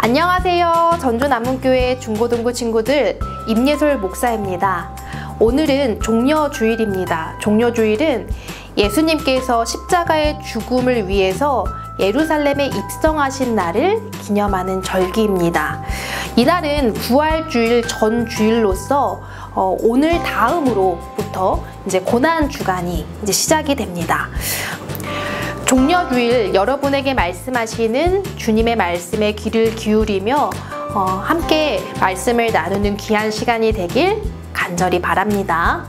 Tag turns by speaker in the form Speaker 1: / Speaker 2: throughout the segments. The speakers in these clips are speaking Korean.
Speaker 1: 안녕하세요. 전주남문교회 중고등부 친구들, 임예솔 목사입니다. 오늘은 종려주일입니다. 종려주일은 예수님께서 십자가의 죽음을 위해서 예루살렘에 입성하신 날을 기념하는 절기입니다. 이날은 부활주일 전 주일로서 오늘 다음으로부터 이제 고난주간이 시작이 됩니다. 종려주일 여러분에게 말씀하시는 주님의 말씀에 귀를 기울이며 함께 말씀을 나누는 귀한 시간이 되길 간절히 바랍니다.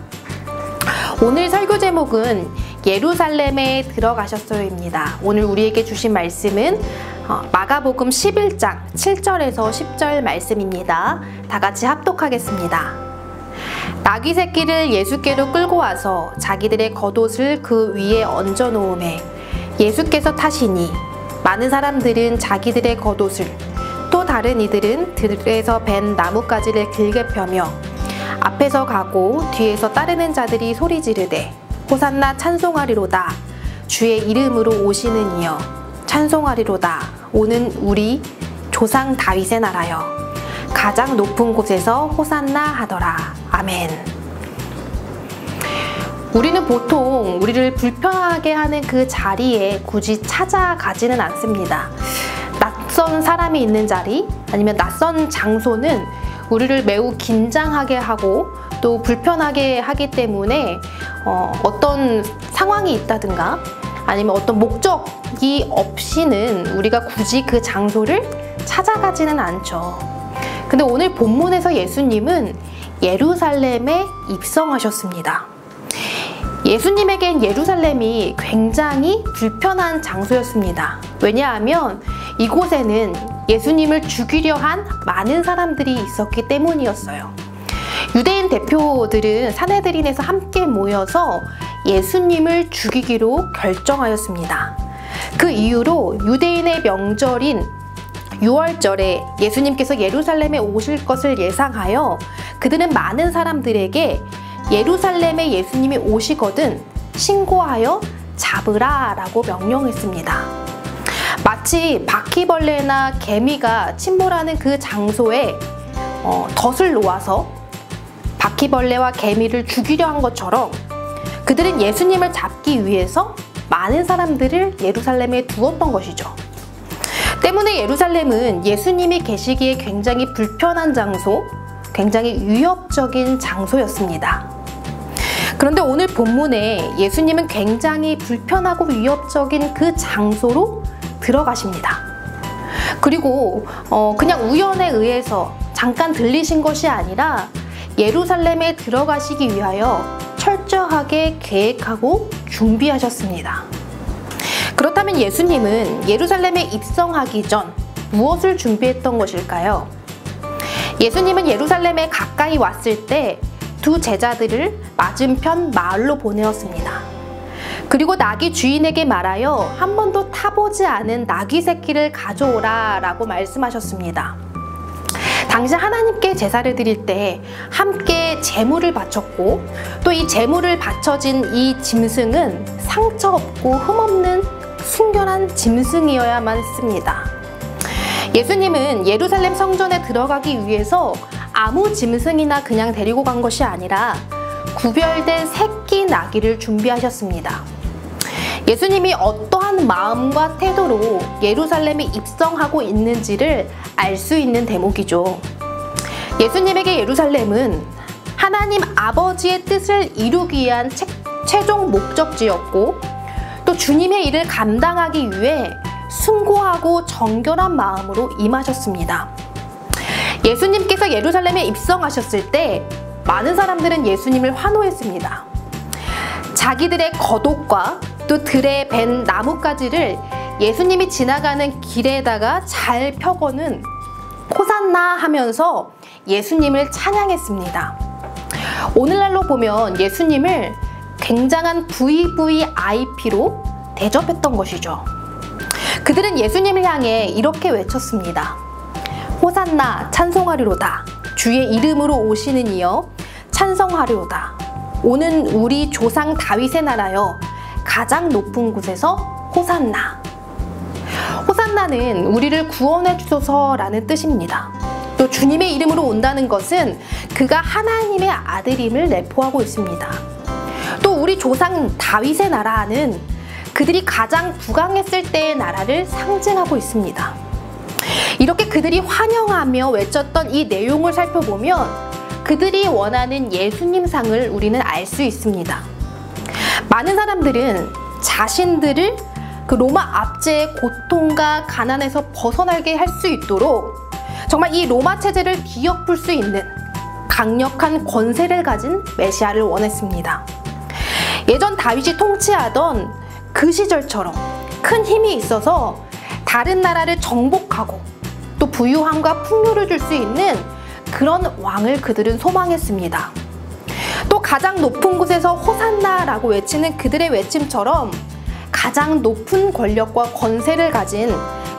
Speaker 1: 오늘 설교 제목은 예루살렘에 들어가셨어요입니다. 오늘 우리에게 주신 말씀은 마가복음 11장 7절에서 10절 말씀입니다. 다 같이 합독하겠습니다. 나귀 새끼를 예수께로 끌고 와서 자기들의 겉옷을 그 위에 얹어 놓음에 예수께서 타시니 많은 사람들은 자기들의 겉옷을 또 다른 이들은 들에서 벤 나뭇가지를 길게 펴며 앞에서 가고 뒤에서 따르는 자들이 소리 지르되 호산나 찬송하리로다 주의 이름으로 오시는 이여 찬송하리로다 오는 우리 조상 다윗의 나라여 가장 높은 곳에서 호산나 하더라. 아멘. 우리는 보통 우리를 불편하게 하는 그 자리에 굳이 찾아가지는 않습니다. 낯선 사람이 있는 자리 아니면 낯선 장소는 우리를 매우 긴장하게 하고 또 불편하게 하기 때문에 어떤 상황이 있다든가 아니면 어떤 목적이 없이는 우리가 굳이 그 장소를 찾아가지는 않죠. 근데 오늘 본문에서 예수님은 예루살렘에 입성하셨습니다. 예수님에겐 예루살렘이 굉장히 불편한 장소였습니다. 왜냐하면 이곳에는 예수님을 죽이려 한 많은 사람들이 있었기 때문이었어요. 유대인 대표들은 산헤드린에서 함께 모여서 예수님을 죽이기로 결정하였습니다. 그 이후로 유대인의 명절인 6월절에 예수님께서 예루살렘에 오실 것을 예상하여 그들은 많은 사람들에게 예루살렘에 예수님이 오시거든 신고하여 잡으라 라고 명령했습니다. 마치 바퀴벌레나 개미가 침몰하는 그 장소에 덫을 놓아서 바퀴벌레와 개미를 죽이려 한 것처럼 그들은 예수님을 잡기 위해서 많은 사람들을 예루살렘에 두었던 것이죠. 때문에 예루살렘은 예수님이 계시기에 굉장히 불편한 장소, 굉장히 위협적인 장소였습니다. 그런데 오늘 본문에 예수님은 굉장히 불편하고 위협적인 그 장소로 들어가십니다. 그리고 그냥 우연에 의해서 잠깐 들리신 것이 아니라 예루살렘에 들어가시기 위하여 철저하게 계획하고 준비하셨습니다. 그렇다면 예수님은 예루살렘에 입성하기 전 무엇을 준비했던 것일까요? 예수님은 예루살렘에 가까이 왔을 때 두 제자들을 맞은편 마을로 보내었습니다. 그리고 나귀 주인에게 말하여 한 번도 타보지 않은 나귀 새끼를 가져오라 라고 말씀하셨습니다. 당시 하나님께 제사를 드릴 때 함께 제물을 바쳤고 또 이 제물을 바쳐진 이 짐승은 상처 없고 흠없는 순결한 짐승이어야만 했습니다. 예수님은 예루살렘 성전에 들어가기 위해서 아무 짐승이나 그냥 데리고 간 것이 아니라 구별된 새끼 나귀를 준비하셨습니다. 예수님이 어떠한 마음과 태도로 예루살렘에 입성하고 있는지를 알 수 있는 대목이죠. 예수님에게 예루살렘은 하나님 아버지의 뜻을 이루기 위한 최종 목적지였고 또 주님의 일을 감당하기 위해 숭고하고 정결한 마음으로 임하셨습니다. 예수님께서 예루살렘에 입성하셨을 때 많은 사람들은 예수님을 환호했습니다. 자기들의 겉옷과 또 들에 벤 나뭇가지를 예수님이 지나가는 길에다가 잘 펴고는 호산나 하면서 예수님을 찬양했습니다. 오늘날로 보면 예수님을 굉장한 VVIP로 대접했던 것이죠. 그들은 예수님을 향해 이렇게 외쳤습니다. 호산나 찬송하리로다 주의 이름으로 오시는 이여 찬송하리로다 오는 우리 조상 다윗의 나라여 가장 높은 곳에서 호산나. 호산나는 우리를 구원해 주소서라는 뜻입니다. 또 주님의 이름으로 온다는 것은 그가 하나님의 아들임을 내포하고 있습니다. 또 우리 조상 다윗의 나라는 그들이 가장 부강했을 때의 나라를 상징하고 있습니다. 이렇게 그들이 환영하며 외쳤던 이 내용을 살펴보면 그들이 원하는 예수님상을 우리는 알 수 있습니다. 많은 사람들은 자신들을 그 로마 압제의 고통과 가난에서 벗어나게 할 수 있도록 정말 이 로마 체제를 뒤엎을 수 있는 강력한 권세를 가진 메시아를 원했습니다. 예전 다윗이 통치하던 그 시절처럼 큰 힘이 있어서 다른 나라를 정복하고 또 부유함과 풍요를 줄 수 있는 그런 왕을 그들은 소망했습니다. 또 가장 높은 곳에서 호산나라고 외치는 그들의 외침처럼 가장 높은 권력과 권세를 가진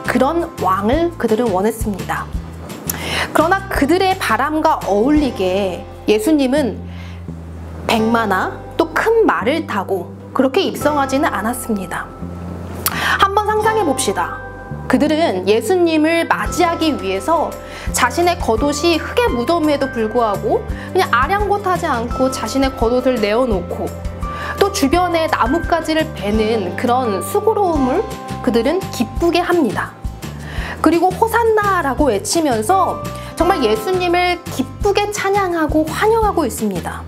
Speaker 1: 그런 왕을 그들은 원했습니다. 그러나 그들의 바람과 어울리게 예수님은 백마나 또 큰 말을 타고 그렇게 입성하지는 않았습니다. 한번 상상해 봅시다. 그들은 예수님을 맞이하기 위해서 자신의 겉옷이 흙에 묻음에도 불구하고 그냥 아랑곳하지 않고 자신의 겉옷을 내어놓고 또 주변에 나뭇가지를 베는 그런 수고로움을 그들은 기쁘게 합니다. 그리고 호산나라고 외치면서 정말 예수님을 기쁘게 찬양하고 환영하고 있습니다.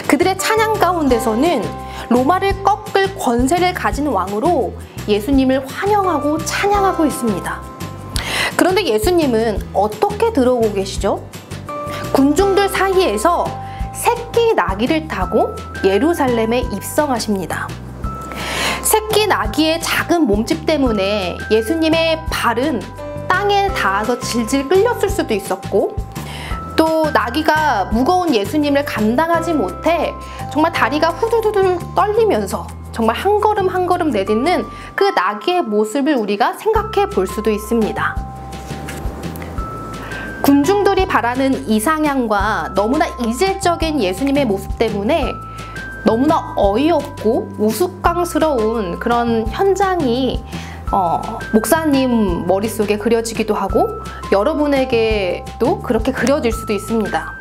Speaker 1: 그들의 찬양 가운데서는 로마를 꺾을 권세를 가진 왕으로 예수님을 환영하고 찬양하고 있습니다. 그런데 예수님은 어떻게 들어오고 계시죠? 군중들 사이에서 새끼 나귀를 타고 예루살렘에 입성하십니다. 새끼 나귀의 작은 몸집 때문에 예수님의 발은 땅에 닿아서 질질 끌렸을 수도 있었고 또 나귀가 무거운 예수님을 감당하지 못해 정말 다리가 후두두두 떨리면서 정말 한 걸음 한 걸음 내딛는 그 나귀의 모습을 우리가 생각해 볼 수도 있습니다. 군중들이 바라는 이상향과 너무나 이질적인 예수님의 모습 때문에 너무나 어이없고 우스꽝스러운 그런 현장이 목사님 머릿속에 그려지기도 하고 여러분에게도 그렇게 그려질 수도 있습니다.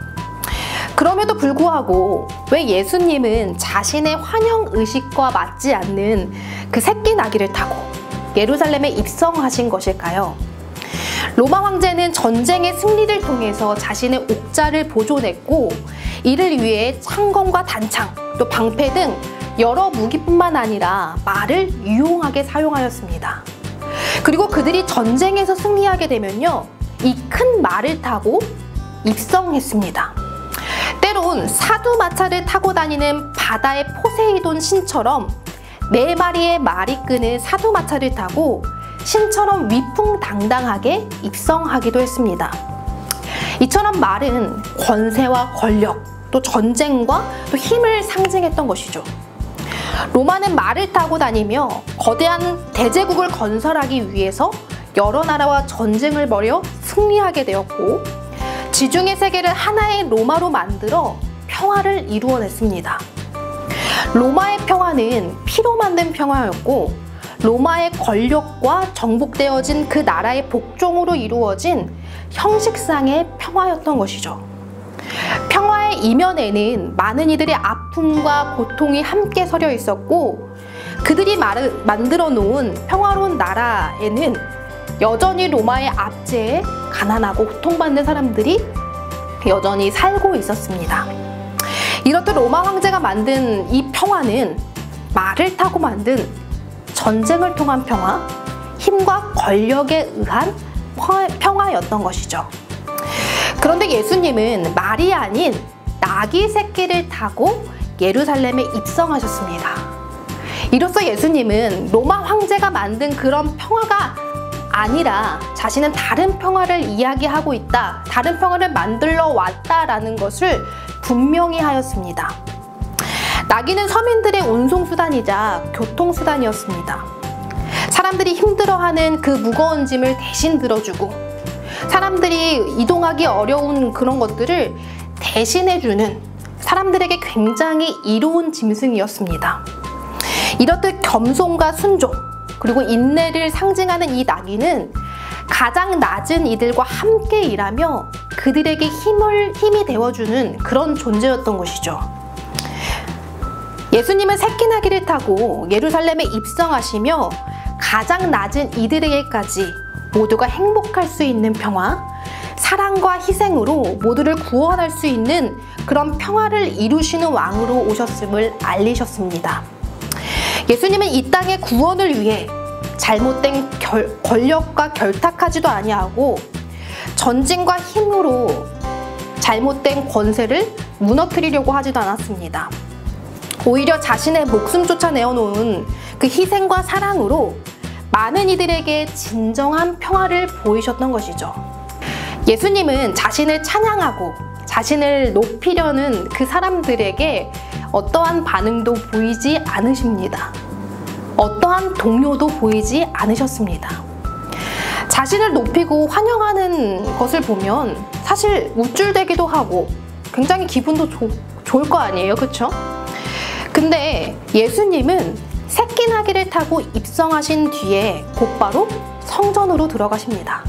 Speaker 1: 그럼에도 불구하고 왜 예수님은 자신의 환영의식과 맞지 않는 그 새끼 나귀를 타고 예루살렘에 입성하신 것일까요? 로마 황제는 전쟁의 승리를 통해서 자신의 옥자를 보존했고 이를 위해 창검과 단창, 또 방패 등 여러 무기뿐만 아니라 말을 유용하게 사용하였습니다. 그리고 그들이 전쟁에서 승리하게 되면요, 이 큰 말을 타고 입성했습니다. 때론 사두마차를 타고 다니는 바다의 포세이돈 신처럼 4마리의 말이 끄는 사두마차를 타고 신처럼 위풍당당하게 입성하기도 했습니다. 이처럼 말은 권세와 권력, 또 전쟁과 또 힘을 상징했던 것이죠. 로마는 말을 타고 다니며 거대한 대제국을 건설하기 위해서 여러 나라와 전쟁을 벌여 승리하게 되었고 지중해 세계를 하나의 로마로 만들어 평화를 이루어냈습니다. 로마의 평화는 피로 만든 평화였고 로마의 권력과 정복되어진 그 나라의 복종으로 이루어진 형식상의 평화였던 것이죠. 평화의 이면에는 많은 이들의 아픔과 고통이 함께 서려 있었고 그들이 만들어 놓은 평화로운 나라에는 여전히 로마의 압제에 가난하고 고통받는 사람들이 여전히 살고 있었습니다. 이렇듯 로마 황제가 만든 이 평화는 말을 타고 만든 전쟁을 통한 평화, 힘과 권력에 의한 평화였던 것이죠. 그런데 예수님은 말이 아닌 나귀 새끼를 타고 예루살렘에 입성하셨습니다. 이로써 예수님은 로마 황제가 만든 그런 평화가 아니라 자신은 다른 평화를 이야기하고 있다, 다른 평화를 만들러 왔다라는 것을 분명히 하였습니다. 나귀는 서민들의 운송수단이자 교통수단이었습니다. 사람들이 힘들어하는 그 무거운 짐을 대신 들어주고 사람들이 이동하기 어려운 그런 것들을 대신해주는 사람들에게 굉장히 이로운 짐승이었습니다. 이렇듯 겸손과 순종, 그리고 인내를 상징하는 이 나귀는 가장 낮은 이들과 함께 일하며 그들에게 힘이 되어주는 그런 존재였던 것이죠. 예수님은 새끼 나귀를 타고 예루살렘에 입성하시며 가장 낮은 이들에게까지 모두가 행복할 수 있는 평화, 사랑과 희생으로 모두를 구원할 수 있는 그런 평화를 이루시는 왕으로 오셨음을 알리셨습니다. 예수님은 이 땅의 구원을 위해 잘못된 권력과 결탁하지도 아니하고 전쟁과 힘으로 잘못된 권세를 무너뜨리려고 하지도 않았습니다. 오히려 자신의 목숨조차 내어놓은 그 희생과 사랑으로 많은 이들에게 진정한 평화를 보이셨던 것이죠. 예수님은 자신을 찬양하고 자신을 높이려는 그 사람들에게 어떠한 반응도 보이지 않으십니다. 어떠한 동요도 보이지 않으셨습니다. 자신을 높이고 환영하는 것을 보면 사실 우쭐대기도 하고 굉장히 기분도 좋을 거 아니에요, 그쵸? 근데 예수님은 새끼 나귀를 타고 입성하신 뒤에 곧바로 성전으로 들어가십니다.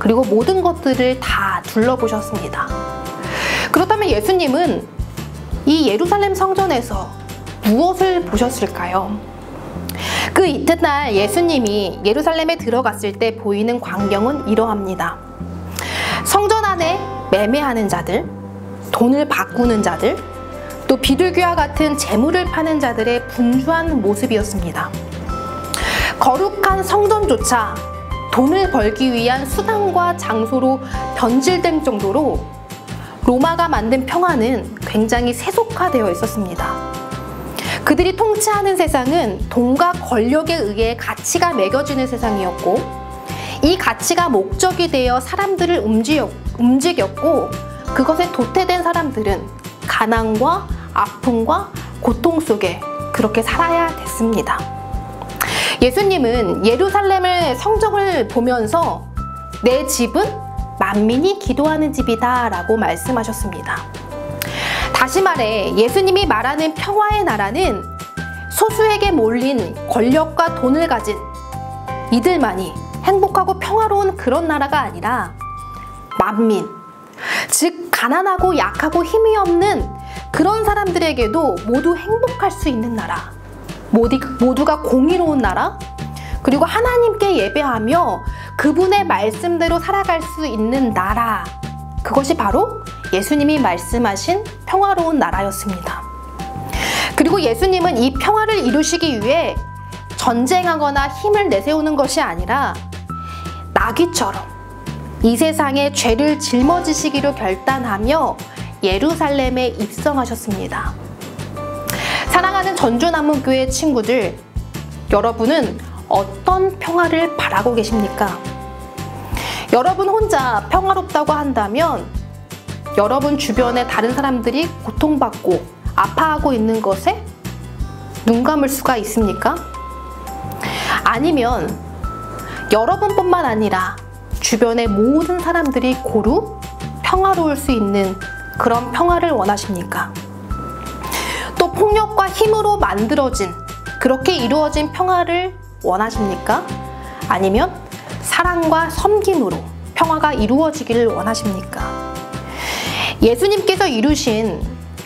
Speaker 1: 그리고 모든 것들을 다 둘러보셨습니다. 그렇다면 예수님은 이 예루살렘 성전에서 무엇을 보셨을까요? 그 이튿날 예수님이 예루살렘에 들어갔을 때 보이는 광경은 이러합니다. 성전 안에 매매하는 자들, 돈을 바꾸는 자들, 또 비둘기와 같은 재물을 파는 자들의 분주한 모습이었습니다. 거룩한 성전조차 돈을 벌기 위한 수단과 장소로 변질된 정도로 로마가 만든 평화는 굉장히 세속화되어 있었습니다. 그들이 통치하는 세상은 돈과 권력에 의해 가치가 매겨지는 세상이었고, 이 가치가 목적이 되어 사람들을 움직였고, 그것에 도태된 사람들은 가난과 아픔과 고통 속에 그렇게 살아야 됐습니다. 예수님은 예루살렘의 성전을 보면서 내 집은 만민이 기도하는 집이다 라고 말씀하셨습니다. 다시 말해 예수님이 말하는 평화의 나라는 소수에게 몰린 권력과 돈을 가진 이들만이 행복하고 평화로운 그런 나라가 아니라 만민, 즉 가난하고 약하고 힘이 없는 그런 사람들에게도 모두 행복할 수 있는 나라, 모두가 공의로운 나라, 그리고 하나님께 예배하며 그분의 말씀대로 살아갈 수 있는 나라, 그것이 바로 예수님이 말씀하신 평화로운 나라였습니다. 그리고 예수님은 이 평화를 이루시기 위해 전쟁하거나 힘을 내세우는 것이 아니라 나귀처럼 이 세상의 죄를 짊어지시기로 결단하며 예루살렘에 입성하셨습니다. 사랑하는 전주남문교회 친구들, 여러분은 어떤 평화를 바라고 계십니까? 여러분 혼자 평화롭다고 한다면 여러분 주변에 다른 사람들이 고통받고 아파하고 있는 것에 눈 감을 수가 있습니까? 아니면 여러분뿐만 아니라 주변의 모든 사람들이 고루 평화로울 수 있는 그런 평화를 원하십니까? 또 폭력과 힘으로 만들어진, 그렇게 이루어진 평화를 원하십니까? 아니면 사랑과 섬김으로 평화가 이루어지기를 원하십니까? 예수님께서 이루신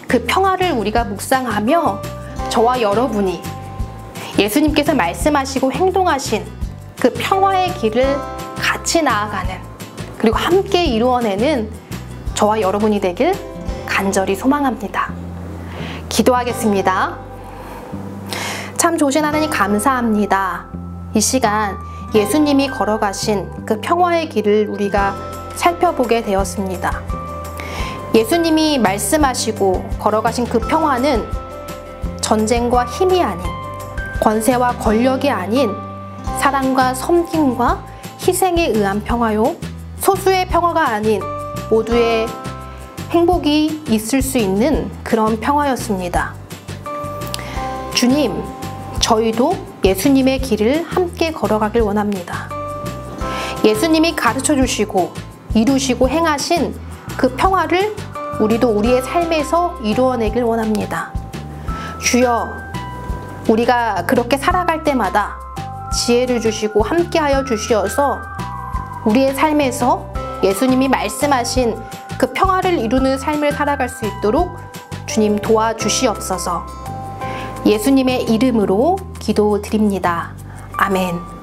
Speaker 1: 그 평화를 우리가 묵상하며 저와 여러분이 예수님께서 말씀하시고 행동하신 그 평화의 길을 같이 나아가는, 그리고 함께 이루어내는 저와 여러분이 되길 간절히 소망합니다. 기도하겠습니다. 참 좋으신 하나님 감사합니다. 이 시간 예수님이 걸어가신 그 평화의 길을 우리가 살펴보게 되었습니다. 예수님이 말씀하시고 걸어가신 그 평화는 전쟁과 힘이 아닌, 권세와 권력이 아닌 사랑과 섬김과 희생에 의한 평화요, 소수의 평화가 아닌 모두의 행복이 있을 수 있는 그런 평화였습니다. 주님, 저희도 예수님의 길을 함께 걸어가길 원합니다. 예수님이 가르쳐 주시고 이루시고 행하신 그 평화를 우리도 우리의 삶에서 이루어내길 원합니다. 주여, 우리가 그렇게 살아갈 때마다 지혜를 주시고 함께하여 주시어서 우리의 삶에서 예수님이 말씀하신 그 평화를 이루는 삶을 살아갈 수 있도록 주님 도와주시옵소서. 예수님의 이름으로 기도드립니다. 아멘.